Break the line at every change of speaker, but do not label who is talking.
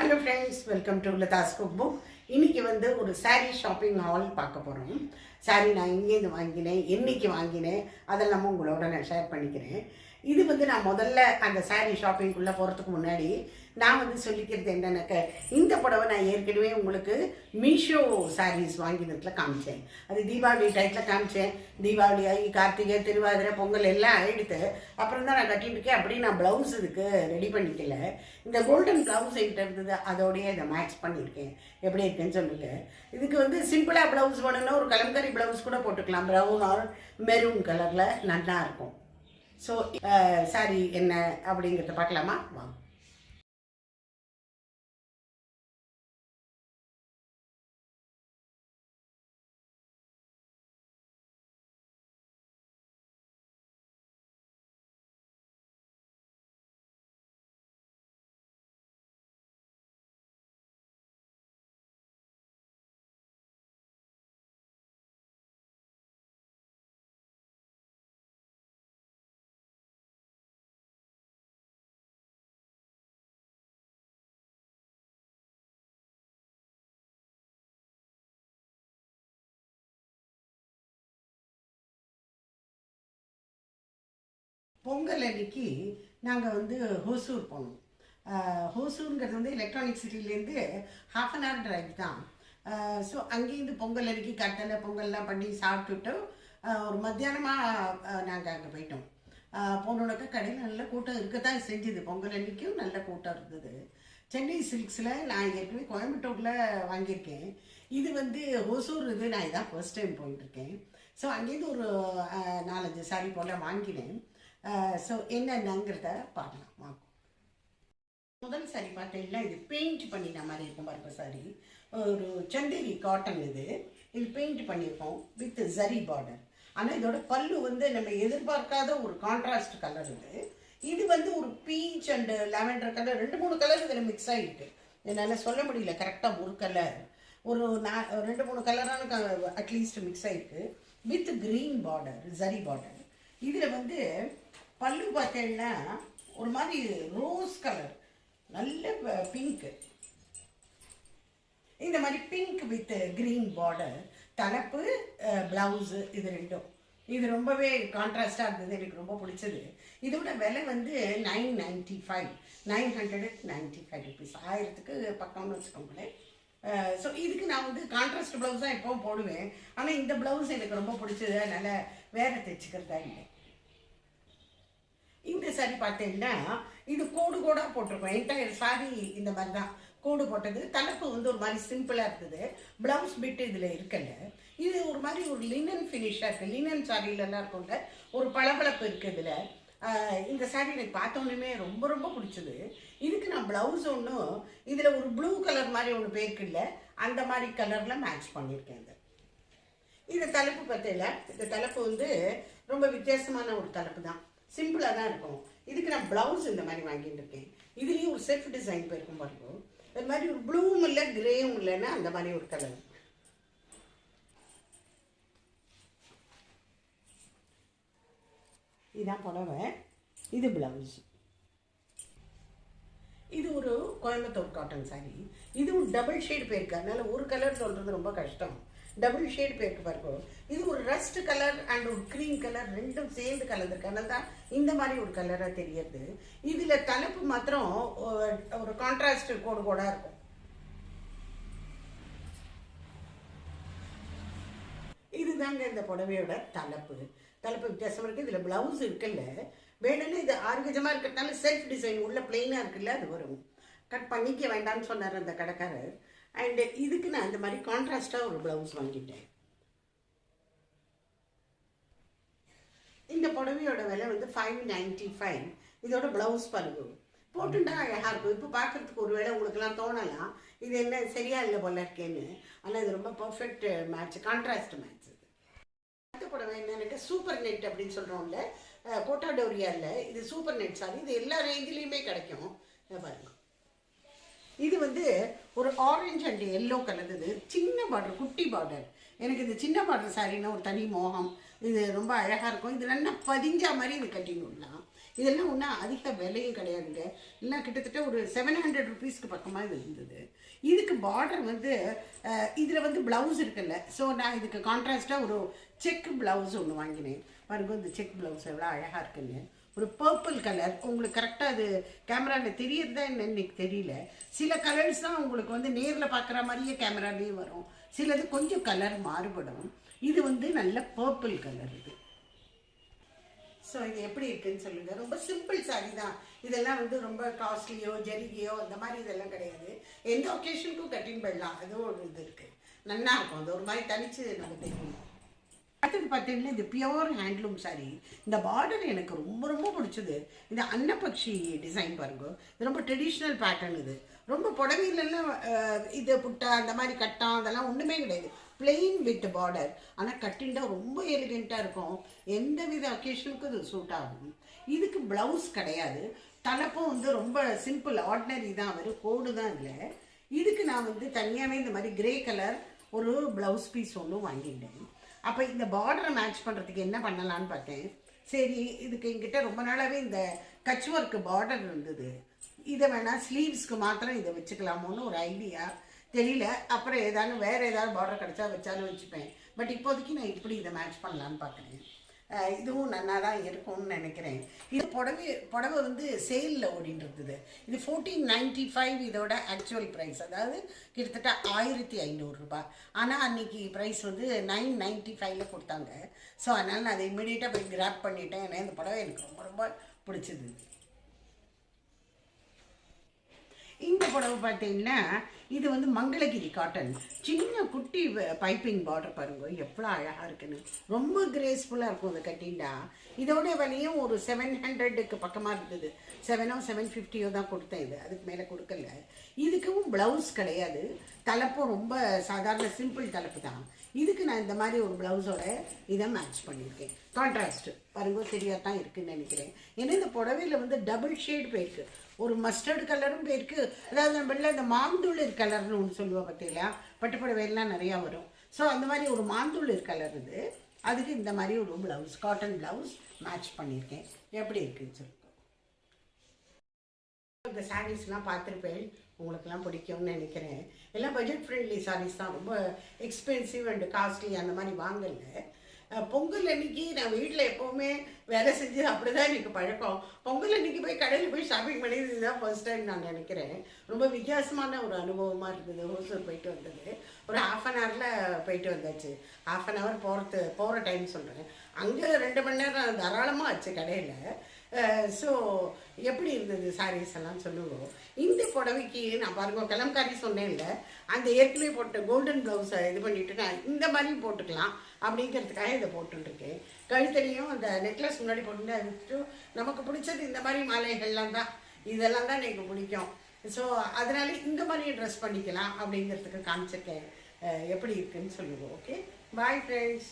Hello friends, welcome to Latha's cook book. இன்றைக்கி ஒரு sari shopping hall பார்க்க போகிறோம். சாரீ நான் எங்கேருந்து வாங்கினேன், என்றைக்கு வாங்கினேன், அதெல்லாம் உங்களோட நான் ஷேர் பண்ணிக்கிறேன். இது நான் முதல்ல அந்த சாரீ ஷாப்பிங்குள்ளே போகிறதுக்கு முன்னாடி நான் சொல்லிக்கிறது என்னன்னாக்க, இந்த புடவை நான் ஏற்கனவே உங்களுக்கு மீஷோ சாரீஸ் வாங்கினதுல காமிச்சேன். அது தீபாவளி டைத்தில் காமிச்சேன். தீபாவளி ஆகி கார்த்திகை, திருவாதிரை, பொங்கல் எல்லாம் ஆகிடுது. அப்புறம் தான் நான் கட்டிட்டு இருக்கேன். அப்படி நான் ப்ளவுஸ் இதுக்கு ரெடி பண்ணிக்கல. இந்த கோல்டன் ப்ளவுஸ் என்கிட்ட இருந்தது, அதோடய இதை மேட்ச் பண்ணியிருக்கேன். எப்படி இருக்குன்னு சொல்லுங்கள். இதுக்கு சிம்பிளாக ப்ளவுஸ் வேணும்னா ஒரு கலம்கரி ப்ளவுஸ் கூட போட்டுக்கலாம். ப்ரௌன் ஆர் மெரூன் கலரில் நல்லா இருக்கும். ஸோ சாரி என்ன அப்படிங்கிறத பார்க்கலாமா? வாங்க. பொங்கல் அன்னைக்கு நாங்கள் ஹோசூர் போனோம். ஹோசூருங்கிறது எலக்ட்ரானிக் சிட்டிலேருந்து 1/2 hour டிரைவ் தான். ஸோ அங்கேருந்து பொங்கல் அன்னைக்கு கட்டலை பொங்கல்லாம் பண்ணி சாப்பிட்டுட்டு ஒரு மத்தியானமாக நாங்கள் அங்கே போயிட்டோம். போனோடக்க கடையில் நல்ல கூட்டம் இருக்கத்தான் செஞ்சுது. பொங்கல் அன்னைக்கும் நல்ல கூட்டம் இருந்தது. சென்னை சில்க்ஸில் நான் ஏற்கனவே கோயம்புத்தூரில் வாங்கியிருக்கேன். இது ஹோசூர் நான் இதான் ஃபர்ஸ்ட் டைம் போயிட்டுருக்கேன். ஸோ அங்கேருந்து ஒரு 4-5 சாரி போல் வாங்கினேன். ஸோ என்னென்னங்கிறத பார்க்கலாம். முதல் சாரி பார்த்தீங்கன்னா இது பெயிண்ட் பண்ணின மாதிரி இருக்கும். பாருங்க, சாரி ஒரு சந்தேரி காட்டன். இது பெயிண்ட் பண்ணியிருக்கோம் வித் ஜரி பார்டர். ஆனால் இதோட பல்லு நம்ம எதிர்பார்க்காத ஒரு கான்ட்ராஸ்ட் கலர். இது ஒரு beach and lavender colour, 2-3 colour இதில் மிக்ஸ் ஆகிருக்கு. என்னால் சொல்ல முடியல கரெக்டாக ஒரு கலர், ஒரு 2-3 கலரான அட்லீஸ்ட் மிக்ஸ் ஆகிருக்கு with green border, zari border. இதில் பல்லு பார்த்தீங்கன்னா ஒரு மாதிரி ரோஸ் கலர், நல்ல பிங்க். இந்த மாதிரி பிங்க் வித் கிரீன் பார்டர். தலைப்பு, பிளவுஸு, இது ரெண்டும் இது ரொம்பவே கான்ட்ராஸ்டாக இருந்தது. எனக்கு ரொம்ப பிடிச்சது. இதோட விலை 995 ருபீஸ், 1000க்கு பக்கம்னு வச்சுக்கோங்களேன். ஸோ இதுக்கு நான் கான்ட்ராஸ்ட் ப்ளவுஸ் தான் எப்பவும் போடுவேன். ஆனால் இந்த ப்ளவுஸ் எனக்கு ரொம்ப பிடிச்சது. அதனால் வேறு தைச்சிக்கிறதா இல்லை. இந்த சாரி பார்த்தீங்கன்னா இது கோடு கோடாக போட்டிருக்கோம். என்டையர் சாரி இந்த மாதிரி தான் கோடு போட்டது. தலைப்பு ஒரு மாதிரி சிம்பிளாக இருந்தது. ப்ளவுஸ் பிட்டு இதில் இருக்கல. இது ஒரு மாதிரி ஒரு லினன் ஃபினிஷாக இருக்குது. லினன் சாரியிலலாம் இருக்கும்ல, ஒரு பளபளப்பு இருக்குது இதில். இந்த சாரி எனக்கு பார்த்தோன்னே ரொம்ப ரொம்ப பிடிச்சது. இதுக்கு நான் ப்ளவுஸ் ஒன்றும் இதில் ஒரு ப்ளூ கலர் மாதிரி ஒன்று பேருக்குல்ல, அந்த மாதிரி கலரில் மேட்ச் பண்ணியிருக்கேன். இது தலைப்பு பார்த்தீங்களா, இந்த தலைப்பு ரொம்ப வித்தியாசமான ஒரு தலைப்பு தான். சிம்பிளாக தான் இருக்கும். இதுக்கு நான் ப்ளவுஸ் இந்த மாதிரி வாங்கிட்டு இருக்கேன். இதுலேயும் ஒரு செல்ஃப் டிசைன் போயிருக்கும் பாருங்க. இது மாதிரி ஒரு ப்ளூவும் இல்லை கிரேவும் இல்லைன்னா அந்த மாதிரி ஒரு கலர். இதுதான் புடவை, இது ப்ளவுஸ். இது ஒரு கோயம்புத்தூர் காட்டன் சாரி. இதுவும் டபுள் ஷேட் போயிருக்கு. அதனால ஒரு கலர் சொல்கிறது ரொம்ப கஷ்டம். டபுள் ஷேட் போயிருக்கு பாருங்க. இது ஒரு ரஸ்ட் கலர் அண்ட் ஒரு க்ரீம் கலர், ரெண்டும் சேர்ந்து கலந்துருக்கு. அதனால தான் இந்த மாதிரி ஒரு கலராக தெரியுது. இதில் தலைப்பு மாத்திரம் ஒரு கான்ட்ராஸ்ட் கோடு கோடாக இருக்கும். இதுதாங்க இந்த புடவையோட தலைப்பு. வித்தியாசமாக இருக்குது. இதில் ப்ளவுஸ் இருக்குல்ல, வேணும்னா இது ஆர்கஜமாக இருக்கிறதுனால செல்ஃப் டிசைன் உள்ள பிளெயினாக இருக்குல்ல, அது வரும். கட் பண்ணிக்க வேண்டாம்னு சொன்னார் அந்த கடைக்காரர். அண்டு இதுக்கு நான் இந்த மாதிரி கான்ட்ராஸ்டாக ஒரு ப்ளவுஸ் வாங்கிட்டேன். இந்த புடவையோட விலை 595. இதோட ப்ளவுஸ் பாருங்க, போட்டுட்டா அழகாக இருக்கும். இப்போ பார்க்குறதுக்கு ஒரு வேளை உங்களுக்குலாம் தோணலாம் இது என்ன சரியா இல்லை போல இருக்கேன்னு. ஆனால் இது ரொம்ப பர்ஃபெக்ட் மேட்ச், கான்ட்ராஸ்ட் மேட்ச். அடுத்த புடவை என்னன்னு சூப்பர் நெட் அப்படின்னு சொல்கிறோம்ல, கோட்டாடோரியாவில் இது சூப்பர் நெட் சாரி. இது எல்லா ரேஞ்சிலையுமே கிடைக்கும். பாருங்க, இது ஒரு ஆரஞ்சு அண்ட் எல்லோ கலர். இது சின்ன பார்டர், குட்டி பார்டர். எனக்கு இந்த சின்ன பார்டர் சாரின்னா ஒரு தனி மோகம். இது ரொம்ப அழகாக இருக்கும். இது நல்லா பதிஞ்சா மாதிரி இது கட்டிடலாம். இதெல்லாம் ஒன்றும் அதிக விலையும் கிடையாதுங்க. எல்லாம் கிட்டத்தட்ட ஒரு 700 ருபீஸ்க்கு பக்கமாக இது இருந்தது. இதுக்கு பார்டர் வந்து இதில் வந்து ப்ளவுஸ் இருக்குல்ல, ஸோ நான் இதுக்கு கான்ட்ராஸ்டாக ஒரு செக் ப்ளவுஸ் ஒன்று வாங்கினேன். பாருங்க இந்த செக் ப்ளவுஸ் எவ்வளோ அழகாக இருக்குன்னு. ஒரு பர்பிள் கலர், உங்களுக்கு கரெக்டாக அது கேமராவில் தெரியறதா என்னன்னு எனக்கு தெரியல. சில கலர்ஸ் தான் உங்களுக்கு வந்து நேரில் பார்க்குற மாதிரியே கேமராலேயே வரும், சிலது கொஞ்சம் கலர் மாறுபடும். இது வந்து நல்ல பர்பிள் கலர் இது. ஸோ இது எப்படி இருக்குன்னு சொல்லுங்கள். ரொம்ப சிம்பிள் சாரி தான். இதெல்லாம் வந்து ரொம்ப காஸ்ட்லியோ ஜெரிகையோ அந்த மாதிரி இதெல்லாம் கிடையாது. எந்த ஒகேஷனுக்கும் கட்டின்னு போயிடலாம். அதுவும் ஒரு இது இருக்குது, நல்லா இருக்கும். அது ஒரு மாதிரி தனிச்சு நம்ம தெரியும். அடுத்தது பார்த்தீங்கன்னா இது பியோர் ஹேண்ட்லூம் சாரி. இந்த பார்டர் எனக்கு ரொம்ப ரொம்ப பிடிச்சது. இந்த அன்னப்பக்ஷி டிசைன் பாருங்க, இது ரொம்ப ட்ரெடிஷ்னல் பேட்டர்ன். இது ரொம்ப புடவையிலலாம் இது புட்டா அந்த மாதிரி கட்டம் அதெல்லாம் ஒன்றுமே கிடையாது, பிளெயின் வித் பார்டர். ஆனால் கட்டின்டா ரொம்ப எலிகெண்ட்டாக இருக்கும். எந்த வித அக்கேஷனுக்கும் இது சூட் ஆகும். இதுக்கு ப்ளவுஸ் கிடையாது, தலைப்பும் வந்து ரொம்ப சிம்பிள் ஆர்டினரி தான், வெறும் கோடு தான். இல்லை இதுக்கு நான் வந்து தனியாகவே இந்த மாதிரி கிரே கலர் ஒரு ப்ளவுஸ் பீஸ் ஒன்று வாங்கிட்டேன். அப்போ இந்த பார்டரை மேட்ச் பண்ணுறதுக்கு என்ன பண்ணலான்னு பார்த்தேன். சரி, இதுக்கு என்கிட்ட ரொம்ப நாளாகவே இந்த கட்ச் ஒர்க்கு பார்டர் இருந்தது. இதை வேணால் ஸ்லீவ்ஸ்க்கு மாத்திரம் இதை வச்சுக்கலாமோன்னு ஒரு ஐடியா, தெரியல. அப்புறம் ஏதாவது வேறு ஏதாவது பார்டர் கிடச்சா வச்சாலும் வச்சுப்பேன். பட் இப்போதைக்கு நான் இப்படி இதை மேட்ச் பண்ணலான்னு பார்க்குறேன். இதுவும் நல்லா தான் இருக்கும்னு நினைக்கிறேன். இது புடவை வந்து சேலில் ஓடிட்டு இருந்தது. இது 1495 இதோட ஆக்சுவல் ப்ரைஸ், அதாவது கிட்டத்தட்ட 1500 ரூபாய். ஆனால் அன்றைக்கி ப்ரைஸ் வந்து 995 கொடுத்தாங்க. ஸோ அதனால் நான் அதை இம்மிடியேட்டாக போய் கிராப் பண்ணிட்டேன். ஏன்னா இந்த புடவை எனக்கு ரொம்ப ரொம்ப பிடிச்சிது. இந்த புடவை பார்த்தீங்கன்னா இது வந்து மங்களகிரி காட்டன், சின்ன குட்டி பைப்பிங் பார்டர் பாருங்க எவ்வளோ அழகாக இருக்குன்னு. ரொம்ப கிரேஸ்ஃபுல்லாக இருக்கும் அதை கட்டிண்டா. இதோட விலையும் ஒரு 700க்கு பக்கமாக இருந்தது. 750 தான் கொடுத்தேன். இது அதுக்கு மேலே கொடுக்கல. இதுக்கும் ப்ளவுஸ் கிடையாது, தலைப்பும் ரொம்ப சாதாரண சிம்பிள் தலைப்பு தான். இதுக்கு நான் இந்த மாதிரி ஒரு ப்ளவுஸோட இதை மேட்ச் பண்ணியிருக்கேன். கான்ட்ராஸ்ட்டு பாருங்க சரியாக தான் இருக்குதுன்னு நினைக்கிறேன். ஏன்னா இந்த புடவையில் வந்து டபுள் ஷேட் போயிருக்கு. ஒரு மஸ்டர்டு கலரும் போயிருக்கு, அதாவது நம்மள இந்த மாந்தூளிர் கலர்னு ஒன்று சொல்லுவோம் பார்த்தீங்களா, பட்டுப்புடவையெல்லாம் நிறையா வரும். ஸோ அந்த மாதிரி ஒரு மாந்தூளிர் கலர் இது. அதுக்கு இந்த மாதிரி ஒரு ப்ளவுஸ், காட்டன் ப்ளவுஸ் மேட்ச் பண்ணியிருக்கேன். எப்படி இருக்குன்னு சொல்லுங்க. இந்த சாரீஸ்லாம் பார்த்துருப்பேன், உங்களுக்கெல்லாம் பிடிக்கும்னு நினைக்கிறேன். எல்லாம் பட்ஜெட் ஃப்ரெண்ட்லி சாரீஸ் தான், ரொம்ப எக்ஸ்பென்சிவ் அண்ட் காஸ்ட்லி அந்த மாதிரி வாங்கலை. பொங்கல் அன்னைக்கு நான் வீட்டில் எப்போவுமே வேலை செஞ்சு அப்படி தான் எனக்கு பழக்கம். பொங்கல் அன்னைக்கு போய் கடையில் போய் ஷாப்பிங் பண்ணி இதுதான் ஃபர்ஸ்ட் டைம் நான் நினைக்கிறேன். ரொம்ப வித்தியாசமான ஒரு அனுபவமாக இருந்தது. ஹோசூர் போயிட்டு வந்தது ஒரு 1/2 ஹவரில் போயிட்டு வந்தாச்சு. 1/2 ஹவர் போகிற டைம் சொல்கிறேன். அங்கே 2 மணி நேரம் தாராளமாக ஆச்சு கடையில். ஸோ எப்படி இருந்தது சாரீஸ் எல்லாம் சொல்லுவோம். இந்த புடவைக்கு நான் பாருங்க கலம்காரி சொன்னேன்ல, அந்த ஏற்கனவே போட்ட கோல்டன் ப்ளவுஸை இது பண்ணிவிட்டு நான் இந்த மாதிரியும் போட்டுக்கலாம் அப்படிங்கிறதுக்காக இதை போட்டுருக்கேன். கழுத்தலையும் அந்த நெக்லஸ் முன்னாடி போட்டு விட்டுட்டு நமக்கு பிடிச்சது இந்த மாதிரி மாலைகள்லாம் தான், இதெல்லாம் தான் எனக்கு பிடிக்கும். ஸோ அதனால இந்த மாதிரி ட்ரெஸ் பண்ணிக்கலாம் அப்படிங்கிறதுக்கு காமிச்சிருக்கேன். எப்படி இருக்குன்னு சொல்லுவோம். Okay, bye friends.